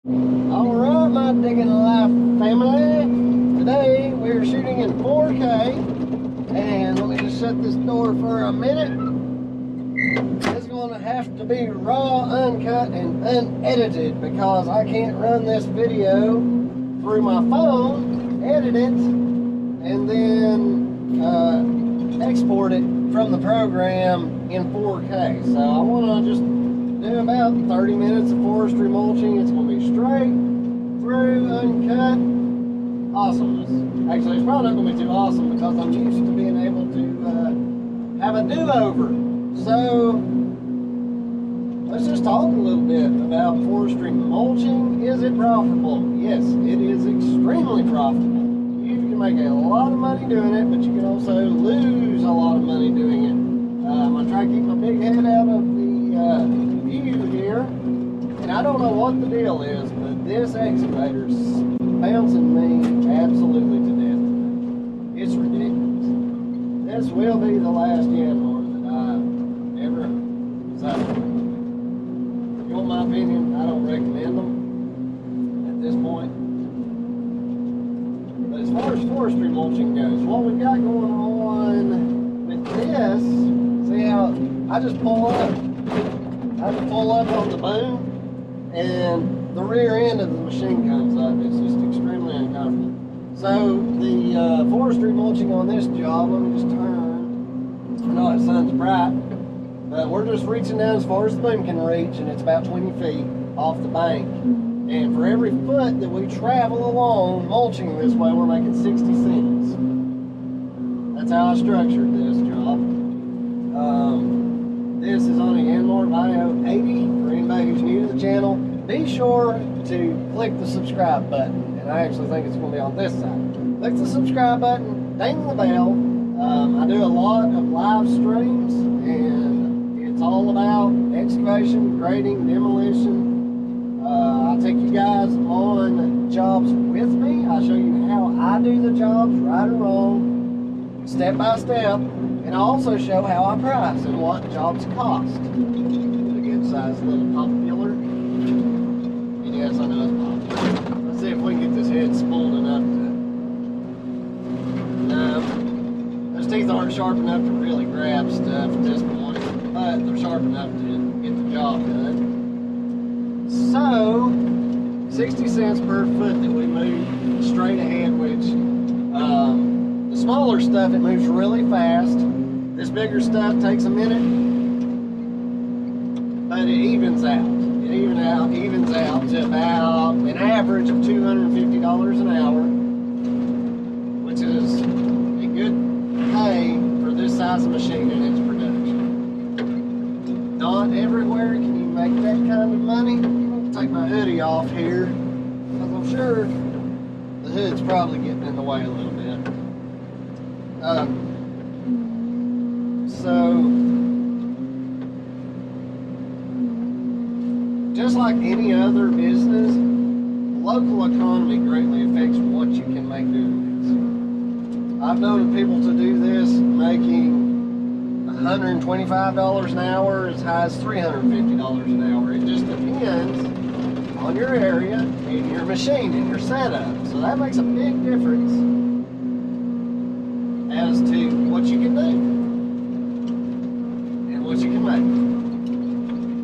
Alright, my Digging Life family. Today we're shooting in 4K. And let me just shut this door for a minute. It's going to have to be raw, uncut, and unedited because I can't run this video through my phone, edit it, and then export it from the program in 4K. So I want to just do about 30 minutes of forestry mulching. It's going to be straight through, uncut awesomeness. Actually, it's probably not going to be too awesome because I'm used to being able to have a do-over. So let's just talk a little bit about forestry mulching. Is it profitable? Yes, it is extremely profitable. You can make a lot of money doing it, but you can also lose a lot of money doing it. I'm going to try to keep my big head out of the view here, and I don't know what the deal is, but this excavator's bouncing me absolutely to death. It's ridiculous. This will be the last Yanmar that I ever own. So, if you want my opinion, I don't recommend them at this point. But as far as forestry mulching goes, what we've got going on with this, see how I just pull up on the boom, and the rear end of the machine comes up. It's just extremely uncomfortable. So the forestry mulching on this job, let me just turn. I know the sun's bright, but we're just reaching down as far as the boom can reach, and it's about 20 feet off the bank. And for every foot that we travel along mulching this way, we're making 60 cents. That's how I structured this job. This is on a Yanmar VIO80. For anybody who's new to the channel, be sure to click the subscribe button. And I actually think it's going to be on this side. Click the subscribe button, ding the bell. I do a lot of live streams, and it's all about excavation, grading, demolition. I take you guys on jobs with me. I show you how I do the jobs, right or wrong, step by step. And I also show how I price and what jobs cost. A good sized little popular. And yes, I know it's popular. Let's see if we can get this head spooled enough to... No. Those teeth aren't sharp enough to really grab stuff at this point, but they're sharp enough to get the job done. So, 60 cents per foot that we move straight ahead, which the smaller stuff, it moves really fast. This bigger stuff takes a minute, but it evens out. It evens out to about an average of $250 an hour, which is a good pay for this size of machine and its production. Not everywhere can you make that kind of money. I'll take my hoodie off here, because I'm sure the hood's probably getting in the way a little bit. So, just like any other business, the local economy greatly affects what you can make doing this. I've known people to do this making $125 an hour as high as $350 an hour. It just depends on your area and your machine and your setup. So that makes a big difference as to what you can do. What you can make.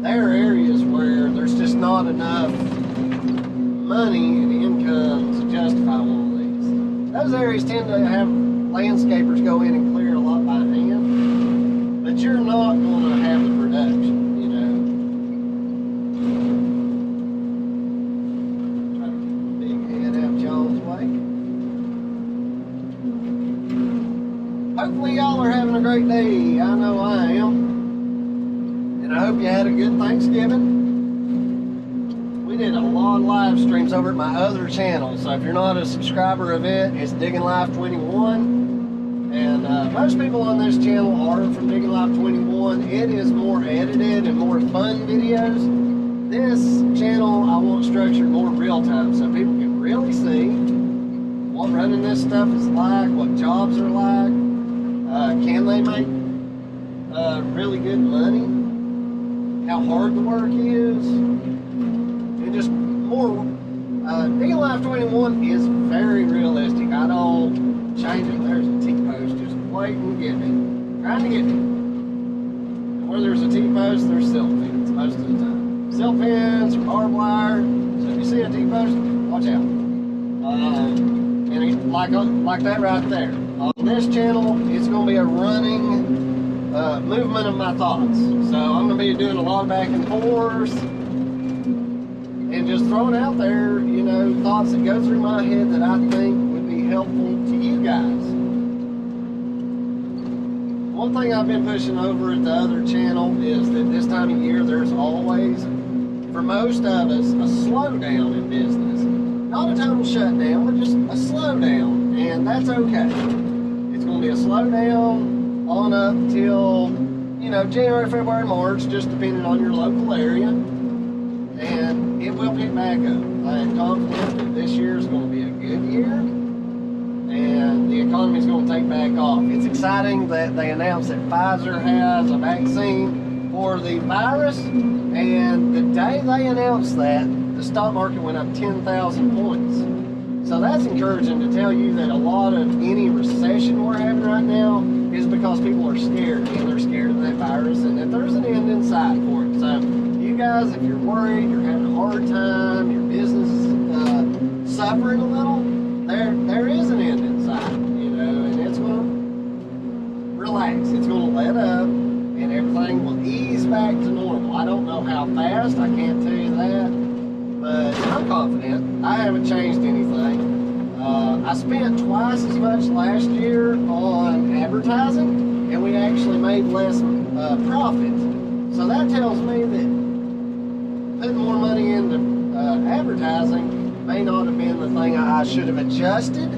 There are areas where there's just not enough money and income to justify one of these. Those areas tend to have landscapers go in and clear a lot by hand, but you're not going to have the production, you know. Try to keep my big head out y'all's way. Hopefully y'all are having a great day. I know I am. And I hope you had a good Thanksgiving. We did a lot of live streams over at my other channel. So if you're not a subscriber of it, it's Digging Life 21. And most people on this channel are from Digging Life 21. It is more edited and more fun videos. This channel I want structured more real time so people can really see what running this stuff is like, what jobs are like. Can they make really good money? How hard the work is, and just more. Digging Life 21 is very realistic. I don't change it. There's a T-post just waiting to get me, trying to get me. And where there's a T-post, there's silk fence most of the time. Silk fence or barbed wire. So if you see a T-post, watch out. And like that right there. On this channel, it's going to be a running movement of my thoughts. So I'm going to be doing a lot of back and forth and just throwing out there, you know, thoughts that go through my head that I think would be helpful to you guys. One thing I've been pushing over at the other channel is that this time of year there's always, for most of us, a slowdown in business. Not a total shutdown, but just a slowdown, and that's okay. It's going to be a slowdown on up till, you know, January, February, March, just depending on your local area, and it will pick back up. I am confident that this year is going to be a good year, and the economy is going to take back off. It's exciting that they announced that Pfizer has a vaccine for the virus, and the day they announced that, the stock market went up 10,000 points. So that's encouraging to tell you that a lot of any recession we're having right now is because people are scared, and they're scared of that virus, and that there's an end in sight for it. So you guys, if you're worried, you're having a hard time, your business is suffering a little, there is an end in sight, you know, and it's going to relax. It's going to let up, and everything will ease back to normal. I don't know how fast, I can't tell you that. But I'm confident. I haven't changed anything. I spent twice as much last year on advertising, and we actually made less profit. So that tells me that putting more money into advertising may not have been the thing I should have adjusted,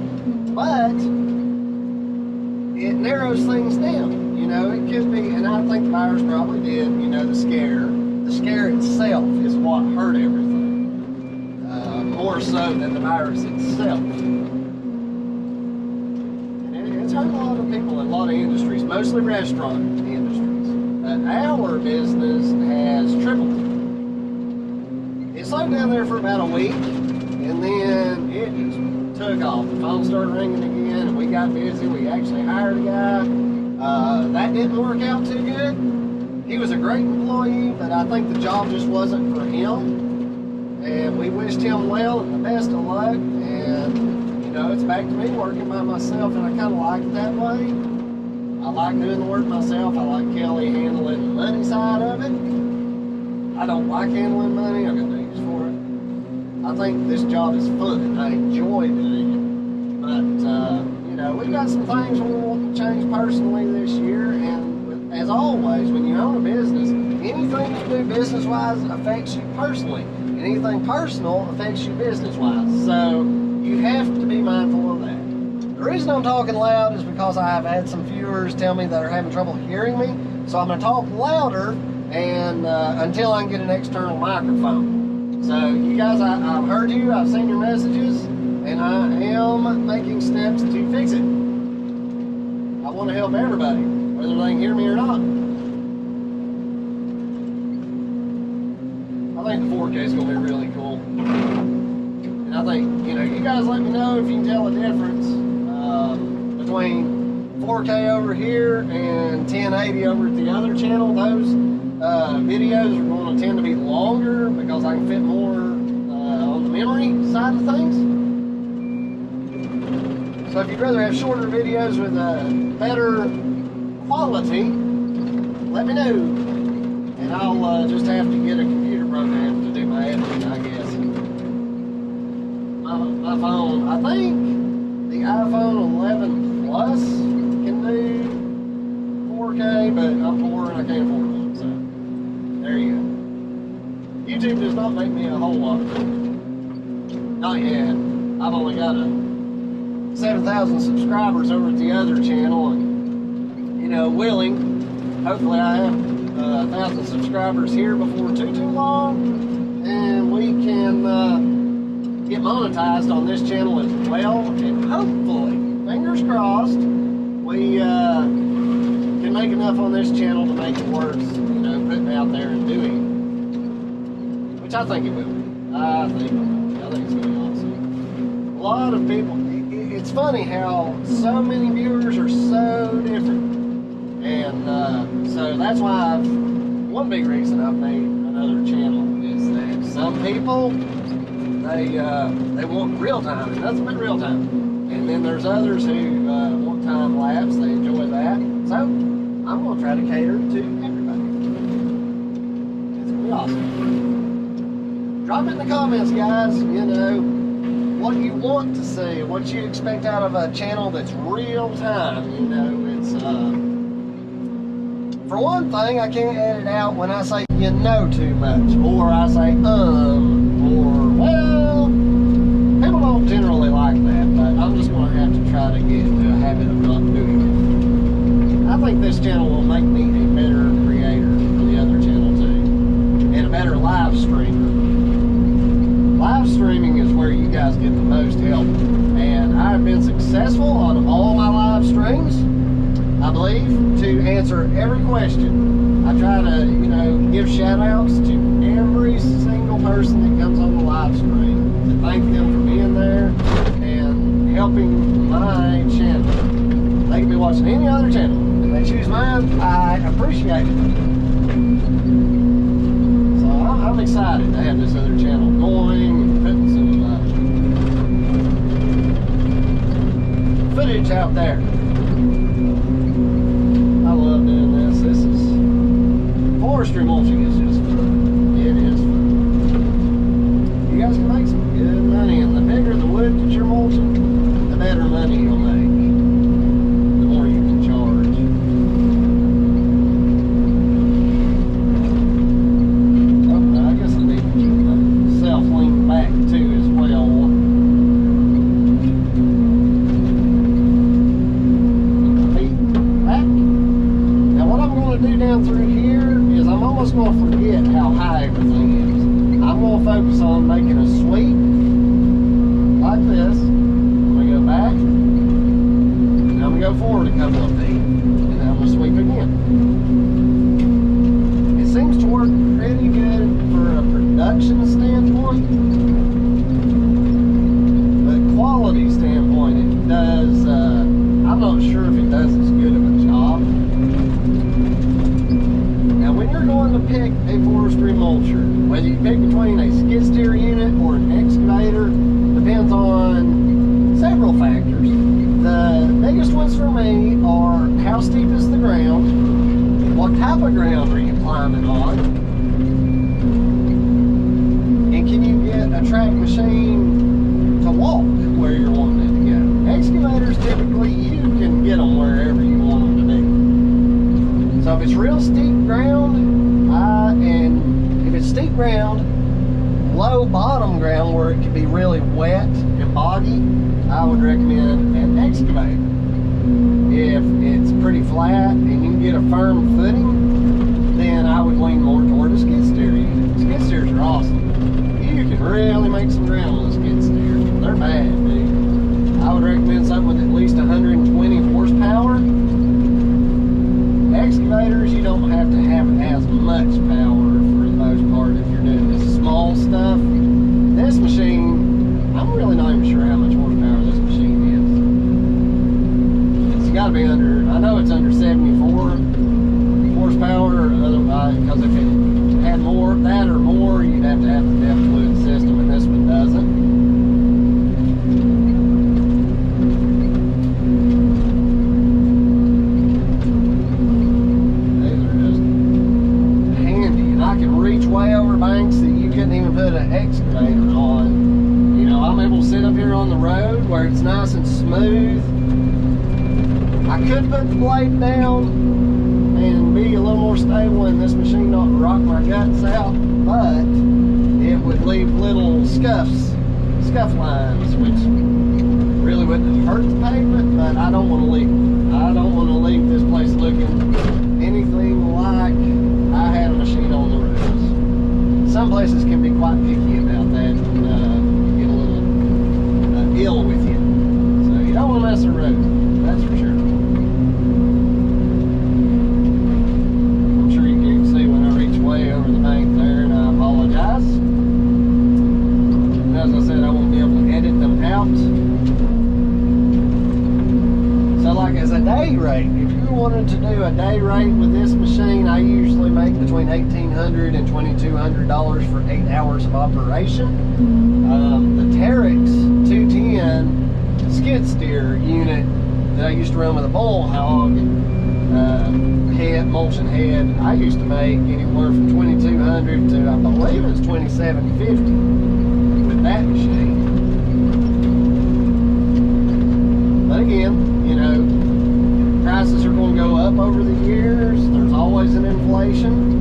but it narrows things down. You know, it could be, and I think the virus probably did, you know, the scare. The scare itself is what hurt everything. More so than the virus itself. And it's hurt a lot of people in a lot of industries, mostly restaurant industries. But our business has tripled. It slowed down there for about a week, and then it just took off. The phone started ringing again, and we got busy. We actually hired a guy. That didn't work out too good. He was a great employee, but I think the job just wasn't for him. And we wished him well and the best of luck, and you know, it's back to me working by myself, and I kind of like it that way. I like doing the work myself. I like Kelly handling the money side of it. I don't like handling money. I got no use for it. I think this job is fun. I enjoy doing it. But you know, we've got some things we want to change personally this year, and as always, when you own a business, anything you do business-wise affects you personally. Anything personal affects you business-wise, so you have to be mindful of that. The reason I'm talking loud is because I have had some viewers tell me that are having trouble hearing me, so I'm going to talk louder and until I can get an external microphone. So you guys, I've heard you, I've seen your messages, and I am making steps to fix it. I want to help everybody, whether they can hear me or not. I think the 4K is going to be really cool. And I think, you know, you guys let me know if you can tell the difference between 4K over here and 1080 over at the other channel. Those videos are going to tend to be longer because I can fit more on the memory side of things. So if you'd rather have shorter videos with better quality, let me know. And I'll just have to get a computer program to do my editing, I guess. My phone, I think the iPhone 11 Plus can do 4K, but I'm poor and I can't afford one, so there you go. YouTube does not make me a whole lot of money. Not yet. I've only got 7,000 subscribers over at the other channel, and you know, hopefully I have 1,000 subscribers here before too long, and we can get monetized on this channel as well, and hopefully, fingers crossed, we can make enough on this channel to make it worth, you know, putting out there and doing, which I think it will be. I think it's going to be awesome. A lot of people, it's funny how so many viewers are so different. And so that's why one big reason I've made another channel is that some people, they want real time, and nothing but real time. And then there's others who want time lapse, they enjoy that. So I'm going to try to cater to everybody. It's going to be awesome. Drop in the comments, guys, you know, what you want to see, what you expect out of a channel that's real time. You know, it's, for one thing, I can't edit out when I say you know too much, or I say, or, well, people don't generally like that, but I'm just going to have to try to get into a habit of not doing it. I think this channel will make me a better creator for the other channel too, and a better live streamer. Live streaming is where you guys get the most help, and I've been successful on all my live streams, I believe, to answer every question. I try to, you know, give shout outs to every single person that comes on the live stream, to thank them for being there and helping my channel. They can be watching any other channel. If they choose mine, I appreciate it. So I'm excited to have this other channel going and putting some footage out there. I love doing this. This is forestry mulching is just fun. It is fun. You guys can make some good money, and the bigger the wood that you're mulching, the better money you'll make. The more you can charge. Oh, I guess I need to keep myself leaned back too as well. Do down through here is I'm almost going to forget how high everything is. I'm going to focus on making a sweep like this. I'm going to go back, and I'm going to go forward a couple of feet, and then I'm going to sweep again. It seems to work pretty good for a production standpoint, but quality standpoint it does, I'm not sure if it does as good of a job. When you're going to pick a forestry mulcher, whether you pick between a skid steer unit or an excavator, depends on several factors. The biggest ones for me are how steep is the ground, what type of ground are you climbing on, and can you get a track machine to walk where you're wanting it to go. Excavators, typically, you can get them wherever you want them to be. So if it's real steep ground, and if it's steep ground, low bottom ground where it can be really wet and boggy, I would recommend an excavator. If it's pretty flat and you can get a firm footing, then I would lean more toward a skid steer unit. Skid steers are awesome. You can really make some ground with a skid steer. They're bad, dude. I would recommend something with at least 120 horsepower. Excavators, you don't have to have as much power for the most part if you're doing this small stuff. This machine, I'm really not even sure how much horsepower this machine is. It's got to be under, I know it's under 74 horsepower, otherwise, because if it had more, that or more, you'd have to have the depth fluid system, and this one doesn't. Way over banks that you couldn't even put an excavator on. You know, I'm able to sit up here on the road where it's nice and smooth. I could put the blade down and be a little more stable and this machine not rock my guts out, but it would leave little scuff lines, which really wouldn't hurt the pavement, but I don't want to leave it. I don't want to leave this place looking anything like I had a machine on the roads. Some places can be quite picky about that and get a little ill with you. So you don't want to mess the road, that's for sure. I'm sure you can see when I reach way over the bank there, and I apologize. like as a day rate, if you wanted to do a day rate with this machine, I usually make between $1,800 and $2,200 for 8 hours of operation. The Terex 210 skid steer unit that I used to run with a bull hog mulching head, I used to make anywhere from $2,200 to, I believe it was $2,750 with that machine. But again, you know, prices are going to go up over the years. There's always an inflation.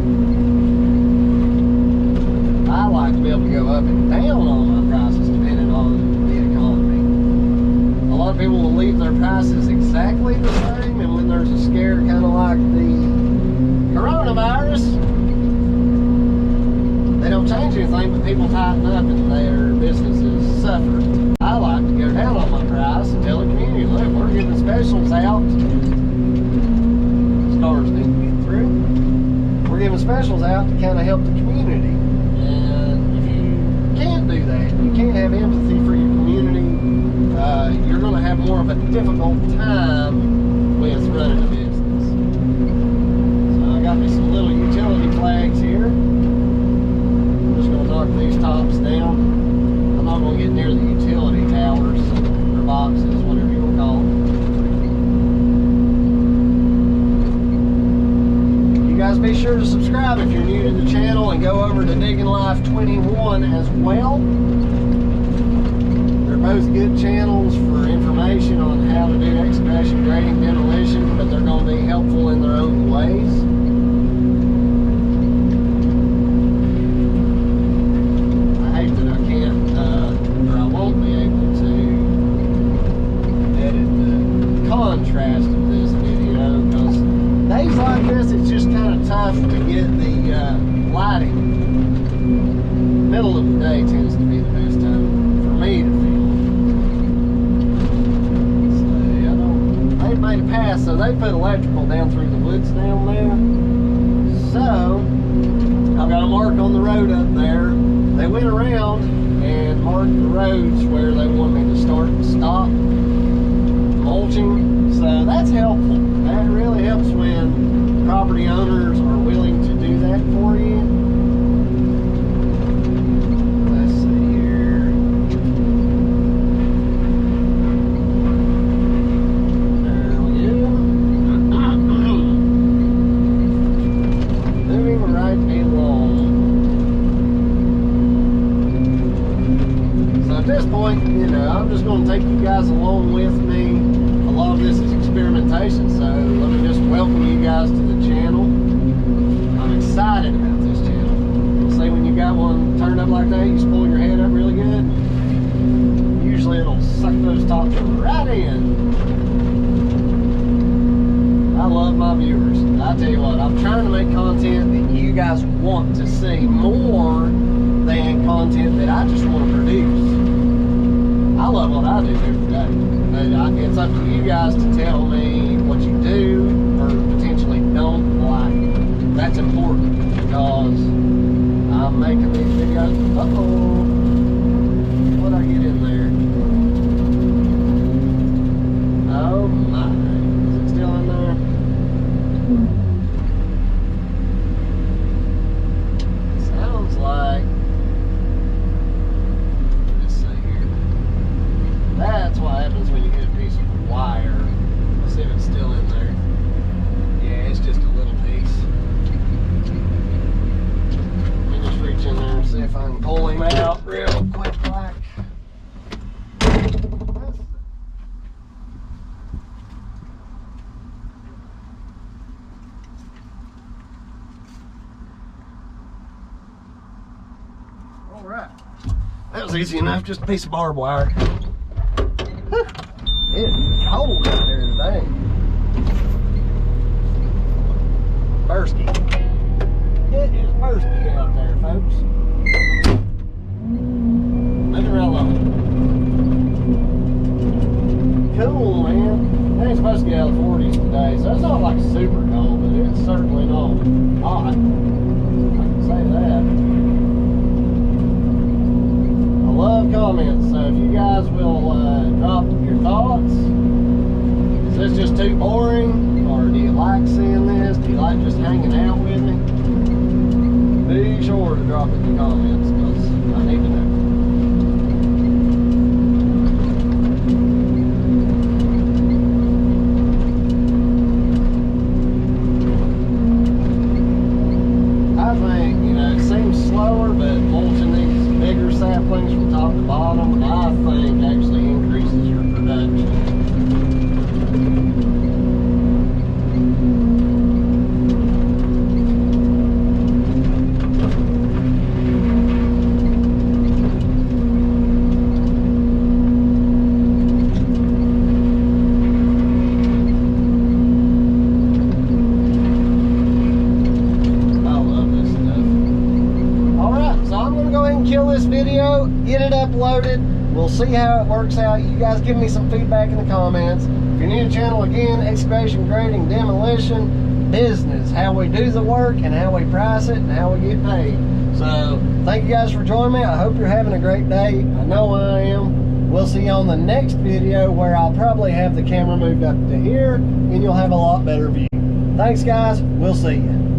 I like to be able to go up and down on my prices depending on the economy. A lot of people will leave their prices exactly the same, and when there's a scare kind of like the coronavirus, they don't change anything, but people tighten up and their businesses suffer. I like to go down on my price and tell the community, look, we're giving specials out. These cars need to get through. We're giving specials out to kind of help the community. And if you can't do that, you can't have empathy for your community, you're going to have more of a difficult time with running a business. So I got me some little utility flags here. I'm just going to knock these tops down. I'm not going to get near the utility towers or boxes, whatever you want to call them. You guys be sure to subscribe if you're new to the channel, and go over to Digging Life 21 as well. They're both good channels for information on how to do excavation, grading, demolition, but they're going to be helpful in their own ways. I hate that I can't, or I won't be able to edit the contrast of this video, because days like this, it's just kind of tough to get the lighting. Middle of the day tends to be the best time for me to film. They've made a pass, so they put electrical down through the woods down there. So I've got a mark on the road up there. They went around and marked the roads where they want me to start and stop mulching. So that's helpful. That really helps when property owners are willing to do that for you. You know, I'm just going to take you guys along with me. A lot of this is experimentation, so let me just welcome you guys to the channel. I'm excited about this channel. You'll see when you got one turned up like that, you just pull your head up really good. Usually it'll suck those tops right in. I love my viewers. I tell you what, I'm trying to make content that you guys want to see more than content that I just want to produce. I love what I do every day, but it's up to you guys to tell me what you do or potentially don't like. That's important, because I'm making these videos. Uh-oh, what'd I get in there? Oh my, is it still in there? It sounds like, that's what happens when you hit a piece of wire. Let's see if it's still in there. Yeah, it's just a little piece. Let me just reach in there and see if I can pull him out real quick like. Alright. That was easy enough, just a piece of barbed wire. It's cold out there today. Bursky. It is bursky out there, folks. Moving right along. Cool, man. It ain't supposed to get out of the 40s today, so it's not like super cold, but it's certainly not hot. I can say that. Love comments, so if you guys will drop your thoughts, is it's just too boring, or do you like seeing this? Do you like just hanging out with me? Be sure to drop it in the comments, because I need to know. I think, you know, it seems slower, but mulching these bigger saplings from top to bottom, I think actually increases your production. Kill this video, get it uploaded. We'll see how it works out. You guys give me some feedback in the comments. If you're new to the channel, again, excavation, grading, demolition, business, how we do the work and how we price it and how we get paid. So thank you guys for joining me. I hope you're having a great day. I know I am. We'll see you on the next video, where I'll probably have the camera moved up to here and you'll have a lot better view. Thanks guys, we'll see you.